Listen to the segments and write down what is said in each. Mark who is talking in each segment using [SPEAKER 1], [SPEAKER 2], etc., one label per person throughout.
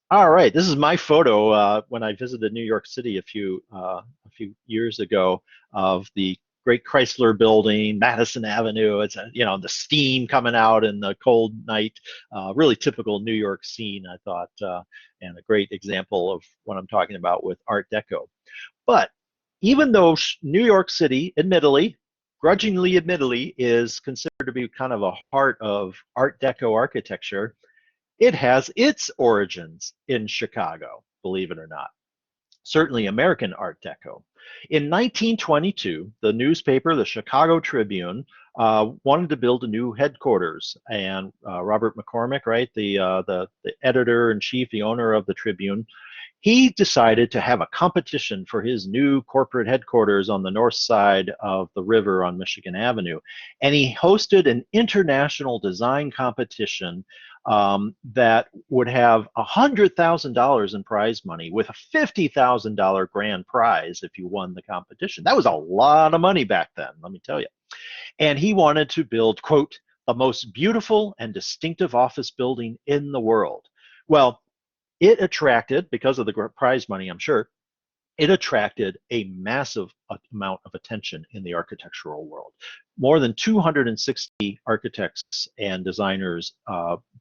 [SPEAKER 1] All right, this is my photo when I visited New York City a few years ago of the Great Chrysler Building, Madison Avenue. It's the steam coming out in the cold night. Really typical New York scene, I thought, and a great example of what I'm talking about with Art Deco. But even though New York City, grudgingly admittedly, is considered to be kind of a heart of Art Deco architecture, it has its origins in Chicago, believe it or not. Certainly American Art Deco. In 1922, the newspaper, the Chicago Tribune, wanted to build a new headquarters, and Robert McCormick, right, the editor in chief, the owner of the Tribune, he decided to have a competition for his new corporate headquarters on the north side of the river on Michigan Avenue. And he hosted an international design competition that would have $100,000 in prize money with a $50,000 grand prize if you won the competition. That was a lot of money back then, let me tell you. And he wanted to build, quote, the most beautiful and distinctive office building in the world. Well, it attracted, because of the prize money, I'm sure, it attracted a massive amount of attention in the architectural world. More than 260 architects and designers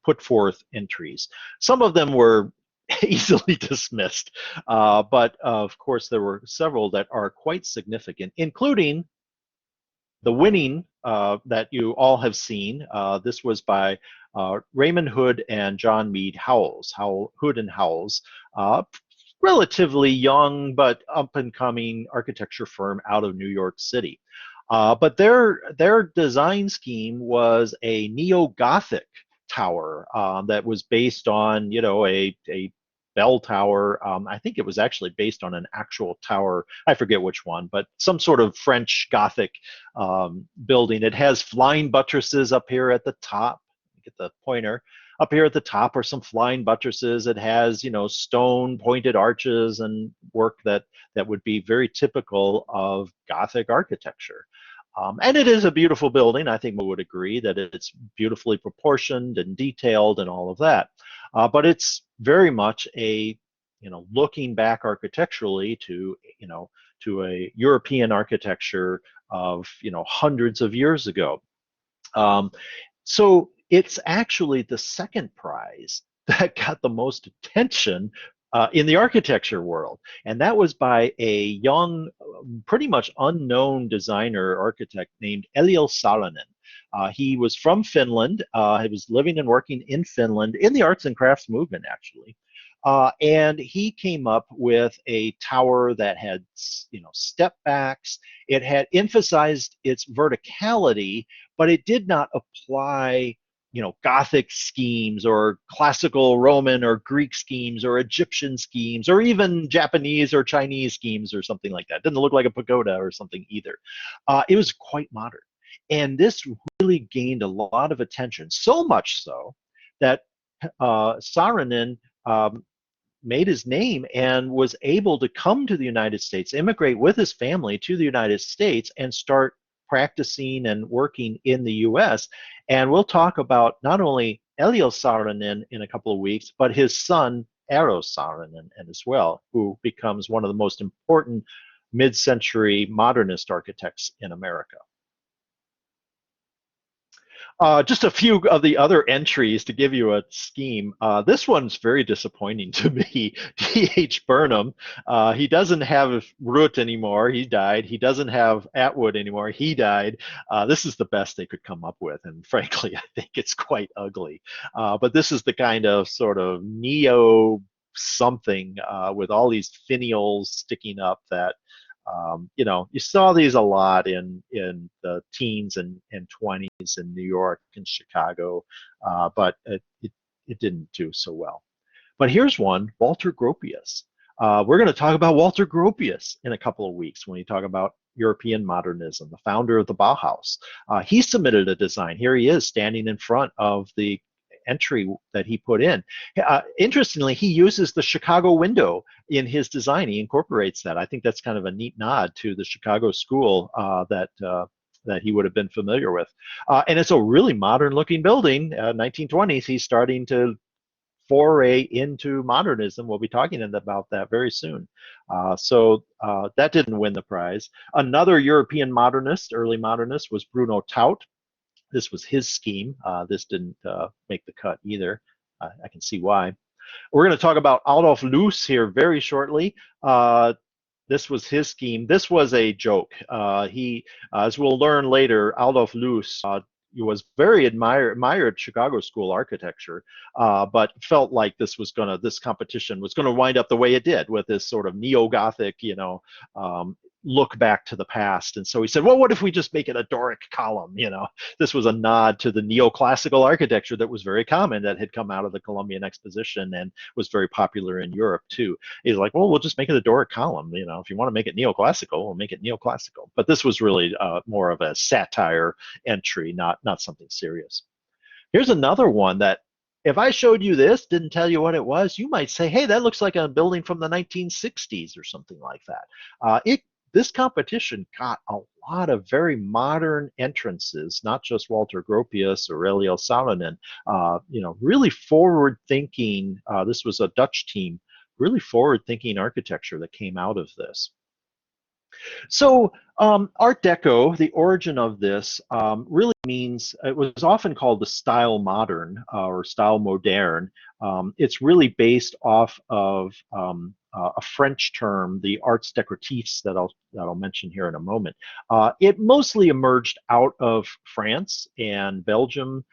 [SPEAKER 1] put forth entries. Some of them were easily dismissed, but of course there were several that are quite significant, including the winning that you all have seen. This was by Raymond Hood and John Mead Howells, Hood and Howells, relatively young but up and coming architecture firm out of New York City. But their design scheme was a neo-Gothic tower that was based on a bell tower. I think it was actually based on an actual tower. I forget which one, but some sort of French Gothic building. It has flying buttresses up here at the top. Get the pointer. Up here at the top are some flying buttresses. It has, stone pointed arches and work that would be very typical of Gothic architecture. And it is a beautiful building. I think we would agree that it's beautifully proportioned and detailed and all of that. But it's very much looking back architecturally to a European architecture of, hundreds of years ago. So it's actually the second prize that got the most attention in the architecture world. And that was by a young, pretty much unknown designer architect named Eliel Saarinen. He was from Finland. He was living and working in Finland in the arts and crafts movement, actually. And he came up with a tower that had, step backs. It had emphasized its verticality, but it did not apply Gothic schemes or classical Roman or Greek schemes or Egyptian schemes or even Japanese or Chinese schemes or something like that. It didn't look like a pagoda or something either. It was quite modern. And this really gained a lot of attention, so much so that Saarinen made his name and was able to come to the United States, immigrate with his family to the United States, and start practicing and working in the US. And we'll talk about not only Eliel Saarinen in a couple of weeks, but his son, Eero Saarinen, as well, who becomes one of the most important mid-century modernist architects in America. Just a few of the other entries to give you a scheme. This one's very disappointing to me. D.H. Burnham, he doesn't have Root anymore. He died. He doesn't have Atwood anymore. He died. This is the best they could come up with, and frankly, I think it's quite ugly. But this is the kind of sort of neo something with all these finials sticking up that you saw these a lot in the teens and 20s in New York and Chicago, but it didn't do so well. But here's one, Walter Gropius. We're going to talk about Walter Gropius in a couple of weeks when we talk about European modernism, the founder of the Bauhaus. He submitted a design. Here he is standing in front of the entry that he put in. Interestingly, he uses the Chicago window in his design. He incorporates that. I think that's kind of a neat nod to the Chicago school that he would have been familiar with. And it's a really modern looking building, 1920s. He's starting to foray into modernism. We'll be talking about that very soon. So that didn't win the prize. Another European modernist, early modernist, was Bruno Taut. This was his scheme. This didn't make the cut either. I can see why. We're going to talk about Adolf Loos here very shortly. This was his scheme. This was a joke. As we'll learn later, Adolf Loos was very admired Chicago school architecture, but felt like this competition was gonna wind up the way it did, with this sort of neo-Gothic, look back to the past. And so he said, well, what if we just make it a Doric column? This was a nod to the neoclassical architecture that was very common, that had come out of the Columbian Exposition and was very popular in Europe too. He's like, well, we'll just make it a Doric column. If you want to make it neoclassical, we'll make it neoclassical. But this was really more of a satire entry, not something serious. Here's another one that, if I showed you this, didn't tell you what it was, you might say, hey, that looks like a building from the 1960s or something like that. This competition got a lot of very modern entrances, not just Walter Gropius or Eliel Saarinen, really forward-thinking. This was a Dutch team, really forward-thinking architecture that came out of this. So Art Deco, the origin of this, really means, it was often called the style modern or style moderne. It's really based off of a French term, the arts décoratifs, that I'll mention here in a moment. It mostly emerged out of France and Belgium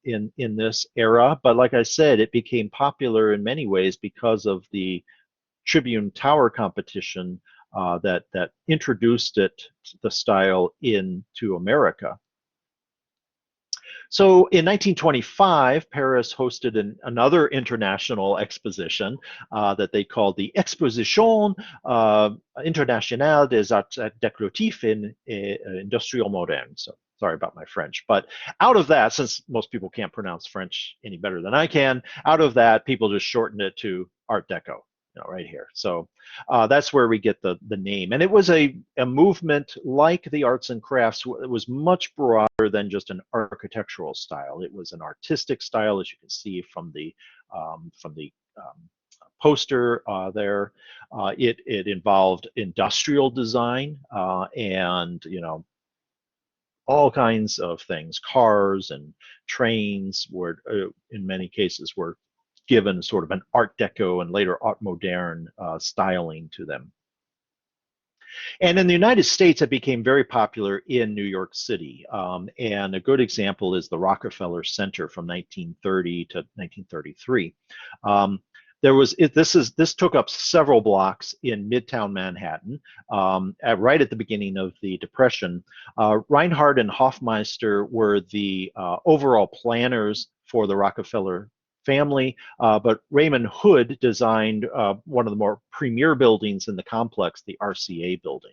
[SPEAKER 1] in this era, but like I said, it became popular in many ways because of the Tribune Tower competition that introduced the style into America. So in 1925, Paris hosted another international exposition that they called the Exposition Internationale des Arts Décoratifs et Industriels Modernes. So sorry about my French, but out of that, since most people can't pronounce French any better than I can, out of that, people just shortened it to Art Deco. Right here. So that's where we get the name. And it was a movement like the arts and crafts. It was much broader than just an architectural style. It was an artistic style, as you can see from the poster there. It involved industrial design and all kinds of things. Cars and trains were, in many cases, were given sort of an Art Deco and later Art Moderne styling to them. And in the United States, it became very popular in New York City. And a good example is the Rockefeller Center from 1930 to 1933. This took up several blocks in Midtown Manhattan, right at the beginning of the Depression. Reinhardt and Hofmeister were the overall planners for the Rockefeller family, but Raymond Hood designed one of the more premier buildings in the complex, the RCA building.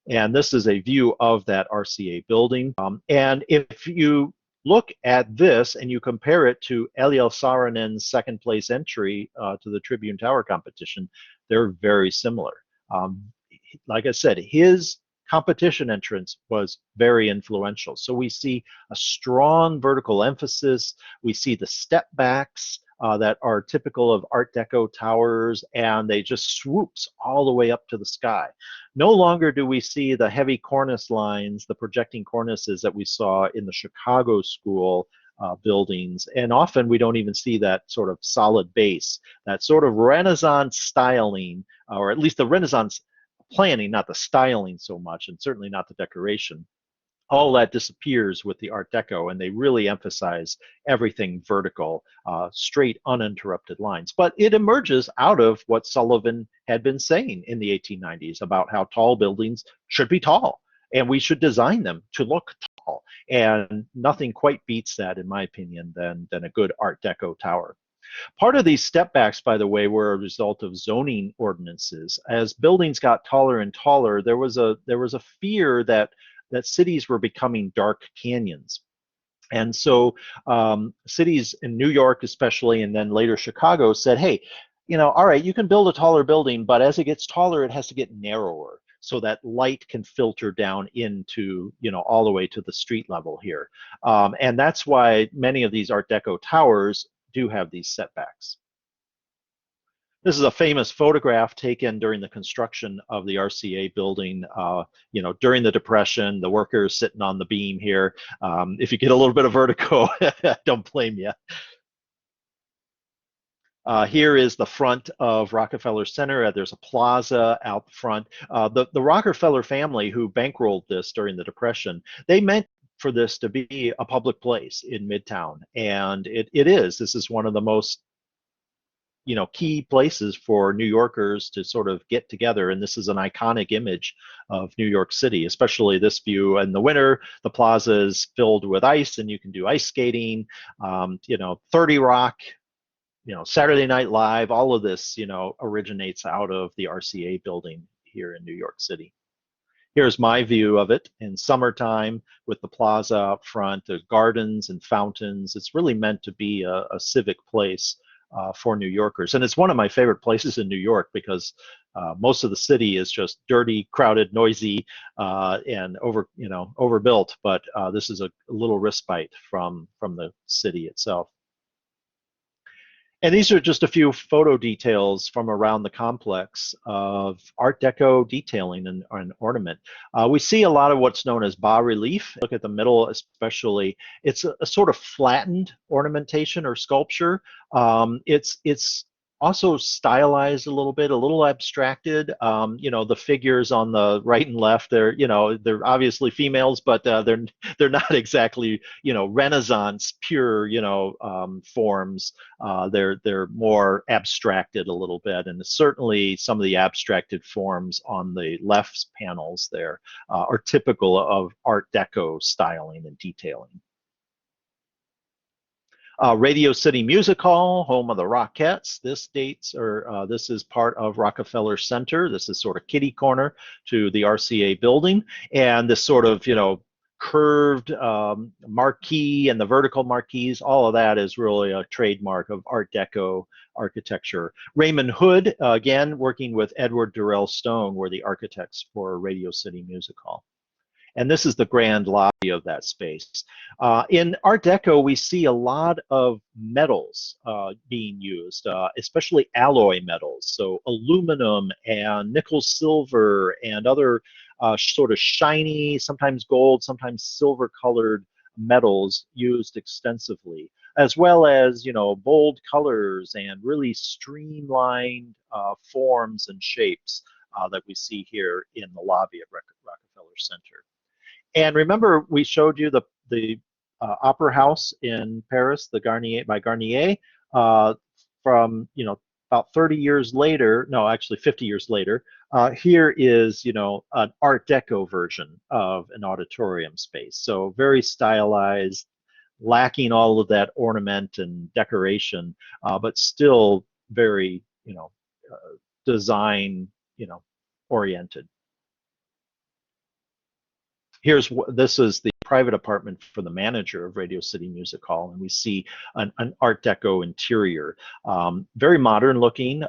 [SPEAKER 1] And this is a view of that RCA building. And if you look at this and you compare it to Eliel Saarinen's second place entry to the Tribune Tower competition, they're very similar. Like I said, his competition entrance was very influential. So we see a strong vertical emphasis. We see the step backs that are typical of Art Deco towers, and they just swoops all the way up to the sky. No longer do we see the heavy cornice lines, the projecting cornices that we saw in the Chicago school buildings, and often we don't even see that sort of solid base, that sort of Renaissance styling, or at least the Renaissance planning, not the styling so much, and certainly not the decoration. All that disappears with the Art Deco, and they really emphasize everything vertical, straight, uninterrupted lines. But it emerges out of what Sullivan had been saying in the 1890s about how tall buildings should be tall, and we should design them to look tall. And nothing quite beats that, in my opinion, than a good Art Deco tower. Part of these step backs, by the way, were a result of zoning ordinances. As buildings got taller and taller, there was a fear that cities were becoming dark canyons. And so cities in New York especially, and then later Chicago, said, hey, all right, you can build a taller building, but as it gets taller, it has to get narrower so that light can filter down into, all the way to the street level here. And that's why many of these Art Deco towers do have these setbacks. This is a famous photograph taken during the construction of the RCA building. During the Depression, the workers sitting on the beam here. If you get a little bit of vertigo, don't blame you. Here is the front of Rockefeller Center. There's a plaza out front. The Rockefeller family, who bankrolled this during the Depression, they meant for this to be a public place in Midtown, and it is. This is one of the most key places for New Yorkers to sort of get together, and this is an iconic image of New York City, especially this view in the winter. The plaza is filled with ice, and you can do ice skating. 30 Rock, Saturday Night Live, all of this, originates out of the RCA building here in New York City. Here's my view of it in summertime with the plaza up front. There's gardens and fountains. It's really meant to be a civic place for New Yorkers. And it's one of my favorite places in New York because most of the city is just dirty, crowded, noisy, and overbuilt. But this is a little respite from the city itself. And these are just a few photo details from around the complex of Art Deco detailing and ornament. We see a lot of what's known as bas relief. Look at the middle especially. It's a sort of flattened ornamentation or sculpture. It's also stylized a little abstracted. The figures on the right and left, they're obviously females, but they're not exactly Renaissance pure forms. They're more abstracted a little bit, and certainly some of the abstracted forms on the left panels there are typical of Art Deco styling and detailing. Radio City Music Hall, home of the Rockettes. This is part of Rockefeller Center. This is sort of kitty corner to the RCA building, and this sort of curved marquee and the vertical marquees. All of that is really a trademark of Art Deco architecture. Raymond Hood, again working with Edward Durrell Stone, were the architects for Radio City Music Hall. And this is the grand lobby of that space. In Art Deco, we see a lot of metals being used, especially alloy metals. So aluminum and nickel silver and other sort of shiny, sometimes gold, sometimes silver colored metals used extensively, as well as bold colors and really streamlined forms and shapes that we see here in the lobby of Rockefeller Center. And remember, we showed you the Opera House in Paris, the Garnier by Garnier, from about 30 years later. No, actually 50 years later. Here is an Art Deco version of an auditorium space. So very stylized, lacking all of that ornament and decoration, but still very design oriented. This is the private apartment for the manager of Radio City Music Hall, and we see an Art Deco interior. Very modern looking,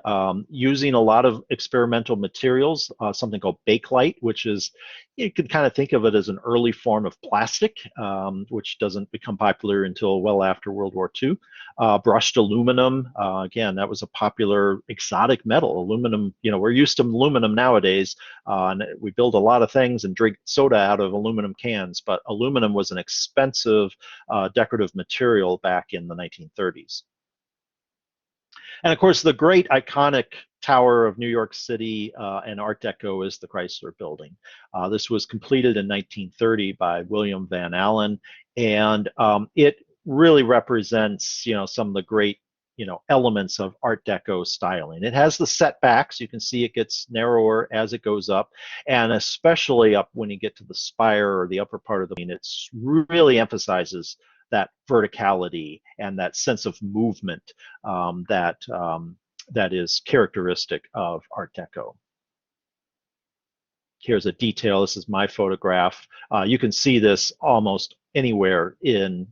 [SPEAKER 1] using a lot of experimental materials, something called bakelite, which is, you could kind of think of it as an early form of plastic, which doesn't become popular until well after World War II. Brushed aluminum, again, that was a popular exotic metal. Aluminum, we're used to aluminum nowadays, and we build a lot of things and drink soda out of aluminum cans, but aluminum was an expensive decorative material back in the 1930s. And of course, the great iconic Tower of New York City and Art Deco is the Chrysler Building. This was completed in 1930 by William Van Allen, and it really represents, some of the great, elements of Art Deco styling. It has the setbacks. You can see it gets narrower as it goes up, and especially up when you get to the spire or the upper part of the building, it really emphasizes that verticality and that sense of movement that is characteristic of Art Deco. Here's a detail. This is my photograph. You can see this almost anywhere in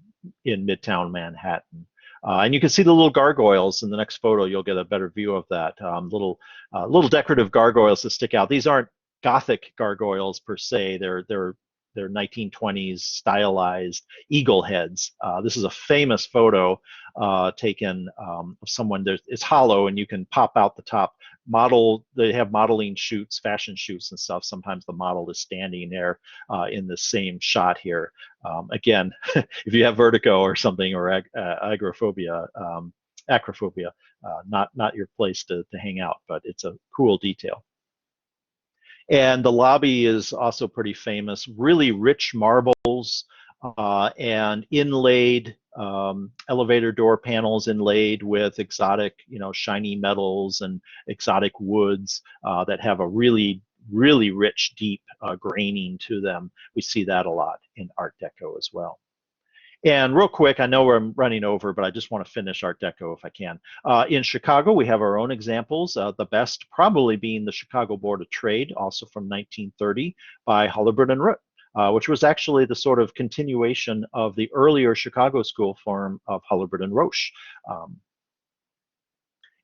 [SPEAKER 1] Midtown Manhattan. And you can see the little gargoyles in the next photo. You'll get a better view of that. Little decorative gargoyles that stick out. These aren't Gothic gargoyles per se. They're they're 1920s stylized eagle heads. This is a famous photo taken of someone. It's hollow and you can pop out the top. They have modeling shoots, fashion shoots and stuff. Sometimes the model is standing there in the same shot here. Again, if you have vertigo or something, or agoraphobia, acrophobia, not your place to hang out, but it's a cool detail. And the lobby is also pretty famous. Really rich marbles and inlaid elevator door panels inlaid with exotic, shiny metals and exotic woods that have a really, really rich, deep graining to them. We see that a lot in Art Deco as well. And real quick, I know we're running over, but I just want to finish Art Deco if I can. In Chicago, we have our own examples, the best probably being the Chicago Board of Trade, also from 1930 by Holabird and Root, which was actually the sort of continuation of the earlier Chicago school form of Holabird and Roche.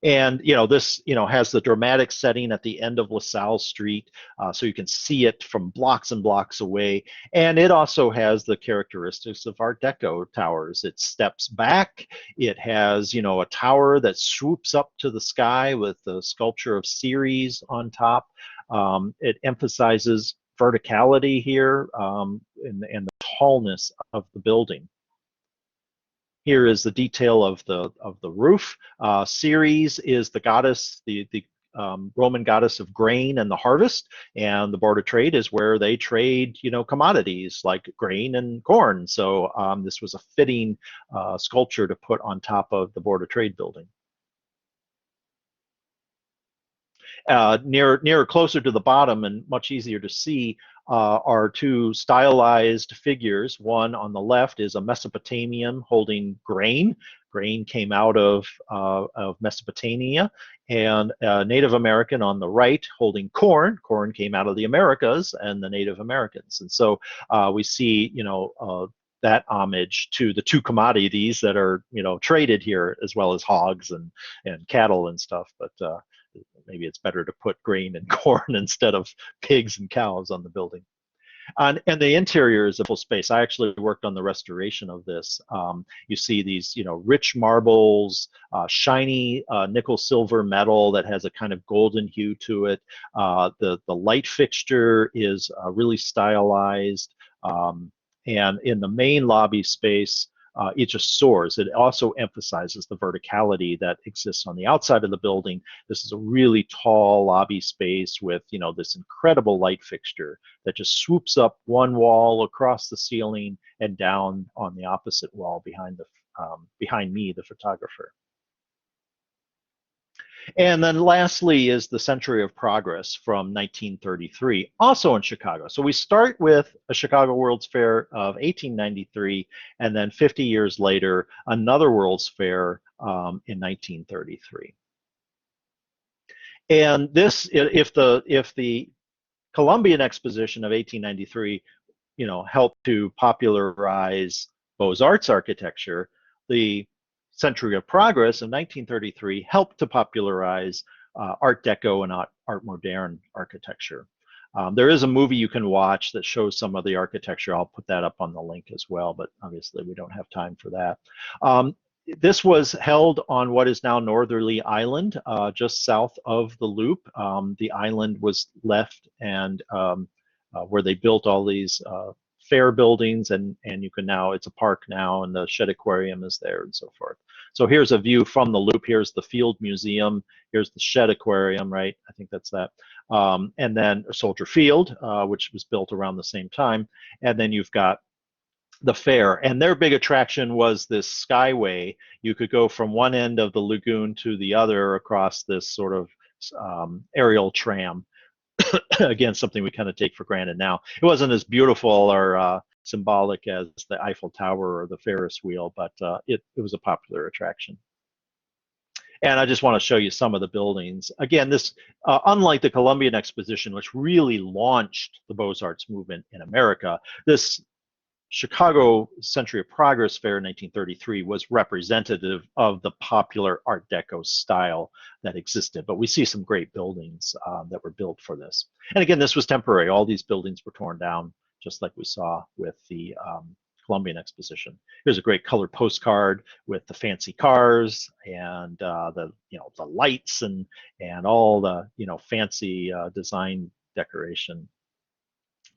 [SPEAKER 1] And this has the dramatic setting at the end of LaSalle Street, so you can see it from blocks and blocks away. And it also has the characteristics of Art Deco towers. It steps back. It has a tower that swoops up to the sky with the sculpture of Ceres on top. It emphasizes verticality here and the tallness of the building. Here is the detail of the roof. Ceres is the goddess, the Roman goddess of grain and the harvest, and the Board of Trade is where they trade, commodities like grain and corn. So this was a fitting sculpture to put on top of the Board of Trade building. Near closer to the bottom and much easier to see are two stylized figures. One on the left is a Mesopotamian holding grain. Grain came out of Mesopotamia, and a Native American on the right holding corn. Corn came out of the Americas and the Native Americans. And so we see, that homage to the two commodities that are, traded here, as well as hogs and cattle and stuff. But maybe it's better to put grain and corn instead of pigs and cows on the building. And the interior is a full space. I actually worked on the restoration of this. You see these, rich marbles, shiny nickel silver metal that has a kind of golden hue to it. The light fixture is really stylized. And in the main lobby space, it just soars. It also emphasizes the verticality that exists on the outside of the building. This is a really tall lobby space with, this incredible light fixture that just swoops up one wall across the ceiling and down on the opposite wall behind me, the photographer. And then lastly is the Century of Progress from 1933, also in Chicago. So we start with a Chicago World's Fair of 1893, and then 50 years later, another World's Fair in 1933. And this, if the Columbian Exposition of 1893, helped to popularize Beaux-Arts architecture, the Century of Progress of 1933 helped to popularize Art Deco and Art Moderne architecture. There is a movie you can watch that shows some of the architecture. I'll put that up on the link as well, but obviously we don't have time for that. This was held on what is now Northerly Island, just south of the Loop. The island was left and where they built all these fair buildings, and you can now, it's a park now, and the Shed Aquarium is there and so forth. So here's a view from the Loop. Here's the Field Museum. Here's the Shed Aquarium, right? I think that's that. And then Soldier Field, which was built around the same time. And then you've got the fair, and their big attraction was this skyway. You could go from one end of the lagoon to the other across this sort of aerial tram. Again, something we kind of take for granted now. It wasn't as beautiful or symbolic as the Eiffel Tower or the Ferris wheel, but it was a popular attraction. And I just want to show you some of the buildings. Again, this, unlike the Columbian Exposition, which really launched the Beaux-Arts movement in America, this Chicago Century of Progress Fair in 1933 was representative of the popular Art Deco style that existed. But we see some great buildings that were built for this. And again, this was temporary. All these buildings were torn down just like we saw with the Columbian Exposition. Here's a great color postcard with the fancy cars and the lights and all the fancy design decoration.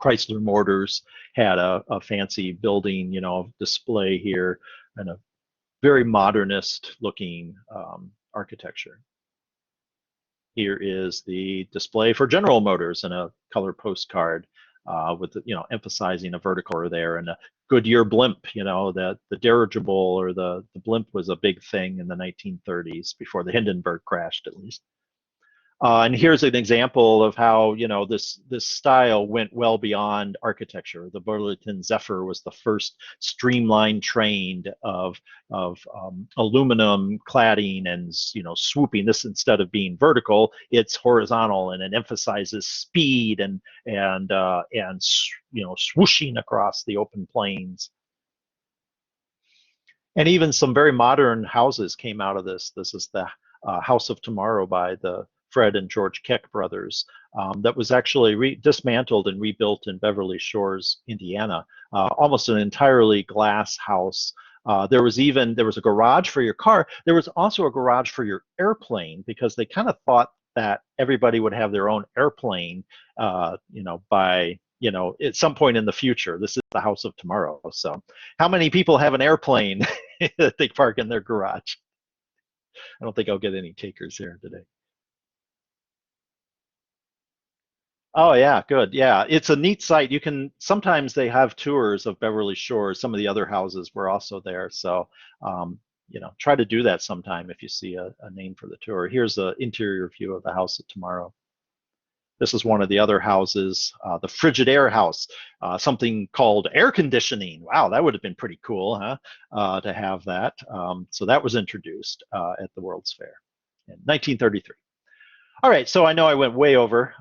[SPEAKER 1] Chrysler Motors had a fancy building, display here, and a very modernist looking architecture. Here is the display for General Motors and a color postcard with emphasizing a vertical there, and a Goodyear blimp. The dirigible or the blimp was a big thing in the 1930s before the Hindenburg crashed, at least. And here's an example of how this style went well beyond architecture. The Burlington Zephyr was the first streamlined train of aluminum cladding and swooping. This, instead of being vertical, it's horizontal, and it emphasizes speed and swooshing across the open plains. And even some very modern houses came out of this. This is the House of Tomorrow by the Fred and George Keck brothers, that was actually dismantled and rebuilt in Beverly Shores, Indiana. Almost an entirely glass house. There was a garage for your car. There was also a garage for your airplane, because they kind of thought that everybody would have their own airplane, by at some point in the future. This is the House of Tomorrow. So how many people have an airplane that they park in their garage? I don't think I'll get any takers here today. Oh yeah, good. Yeah, it's a neat site. Sometimes they have tours of Beverly Shores. Some of the other houses were also there. So, try to do that sometime if you see a name for the tour. Here's an interior view of the House of Tomorrow. This is one of the other houses, the Frigidaire house, something called air conditioning. Wow, that would have been pretty cool, huh? To have that. So that was introduced at the World's Fair in 1933. All right, so I know I went way over.